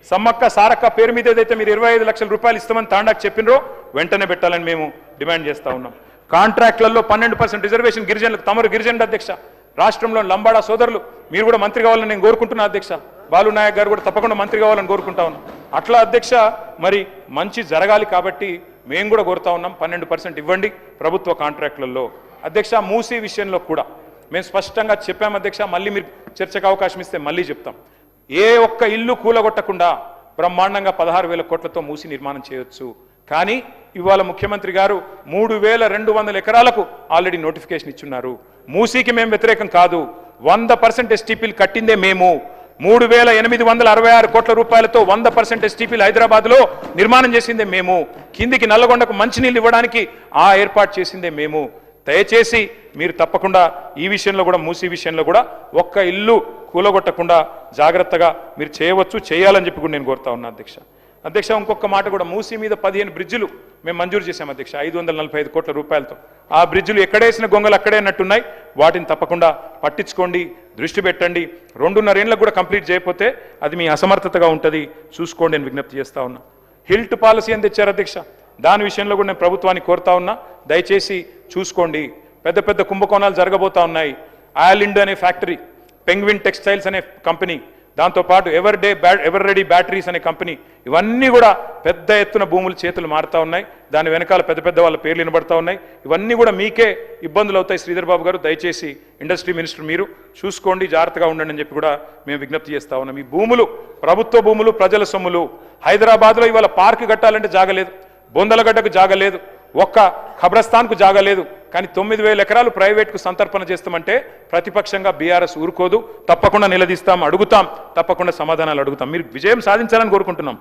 సమ్మక్క సారక్క పేరు మీద ఏదైతే మీరు 25 లక్షల రూపాయలు ఇస్తామని తాండాకు చెప్పినరో వెంటనే పెట్టాలని మేము డిమాండ్ చేస్తా ఉన్నాం. కాంట్రాక్ట్లలో 12% రిజర్వేషన్ గిరిజనులకు, తమరు గిరిజనుల అధ్యక్ష, రాష్ట్రంలో లంబాడా సోదరులు మీరు కూడా మంత్రి కావాలని నేను కోరుకుంటున్నా అధ్యక్ష. బాలు నాయక్ గారు కూడా తప్పకుండా మంత్రి కావాలని కోరుకుంటా ఉన్నాం. అట్లా అధ్యక్ష మరి మంచి జరగాలి కాబట్టి మేము కూడా కోరుతా ఉన్నాం. 12% ఇవ్వండి ప్రభుత్వ కాంట్రాక్టులలో. అధ్యక్ష, మూసీ విషయంలో కూడా మేము స్పష్టంగా చెప్పాం అధ్యక్ష. మళ్ళీ మీరు చర్చకు అవకాశం ఇస్తే మళ్ళీ చెప్తాం. ఏ ఒక్క ఇల్లు కూలగొట్టకుండా బ్రహ్మాండంగా 16,000 కోట్లతో మూసి నిర్మాణం చేయొచ్చు. కానీ ఇవాళ ముఖ్యమంత్రి గారు 3,200 ఎకరాలకు ఆల్రెడీ నోటిఫికేషన్ ఇచ్చున్నారు. మూసీకి మేము వ్యతిరేకం కాదు. 100% ఎస్టీపీలు కట్టిందే మేము. 3,866 కోట్ల రూపాయలతో 100% ఎస్టీపీలు హైదరాబాద్లో నిర్మాణం చేసిందే మేము. కిందికి నల్లగొండకు మంచినీళ్ళు ఇవ్వడానికి ఆ ఏర్పాటు చేసిందే మేము. దయచేసి మీరు తప్పకుండా ఈ విషయంలో కూడా, మూసీ విషయంలో కూడా ఒక్క ఇల్లు కూలగొట్టకుండా జాగ్రత్తగా మీరు చేయవచ్చు, చేయాలని చెప్పి కూడా నేను కోరుతా ఉన్నా అధ్యక్ష. అధ్యక్ష, ఇంకొక మాట కూడా, మూసీ మీద 15 బ్రిడ్జిలు మేము మంజూరు చేశాం అధ్యక్ష, 545 కోట్ల రూపాయలతో. ఆ బ్రిడ్జిలు ఎక్కడేసిన గొంగలు అక్కడే అన్నట్టున్నాయి. వాటిని తప్పకుండా పట్టించుకోండి, దృష్టి పెట్టండి. 2.5 ఏళ్ళకు కూడా కంప్లీట్ చేయకపోతే అది మీ అసమర్థతగా ఉంటుంది, చూసుకోండి అని విజ్ఞప్తి చేస్తా ఉన్నా. హిల్ట్ పాలసీ అని తెచ్చారు అధ్యక్ష, దాని విషయంలో కూడా నేను ప్రభుత్వాన్ని కోరుతా ఉన్నా, దయచేసి చూసుకోండి. పెద్ద పెద్ద కుంభకోణాలు జరగబోతా ఉన్నాయి. ఆయిల్ అనే ఫ్యాక్టరీ, పెంగ్విన్ టెక్స్టైల్స్ అనే కంపెనీ, దాంతోపాటు ఎవర్ రెడీ బ్యాటరీస్ అనే కంపెనీ, ఇవన్నీ కూడా పెద్ద ఎత్తున భూములు చేతులు మారుతా ఉన్నాయి. దాని వెనకాల పెద్ద పెద్ద వాళ్ళ పేర్లు వినబడతా ఉన్నాయి. ఇవన్నీ కూడా మీకే ఇబ్బందులు అవుతాయి. శ్రీధర్ బాబు గారు, దయచేసి ఇండస్ట్రీ మినిస్టర్ మీరు చూసుకోండి, జాగ్రత్తగా ఉండండి అని చెప్పి కూడా మేము విజ్ఞప్తి చేస్తా ఉన్నాం. ఈ భూములు ప్రభుత్వ భూములు, ప్రజల సొమ్ములు. హైదరాబాద్లో ఇవాళ పార్క్ కట్టాలంటే జాగలేదు, బొందలగడ్డకు జాగలేదు, ఒక్క ఖబ్రస్థాన్కు జాగలేదు. కానీ 9,000 ఎకరాలు ప్రైవేట్కు సంతర్పణ చేస్తామంటే ప్రతిపక్షంగా బీఆర్ఎస్ ఊరుకోదు. తప్పకుండా నిలదీస్తాం, అడుగుతాం, తప్పకుండా సమాధానాలు అడుగుతాం. మీరు విజయం సాధించాలని కోరుకుంటున్నాం.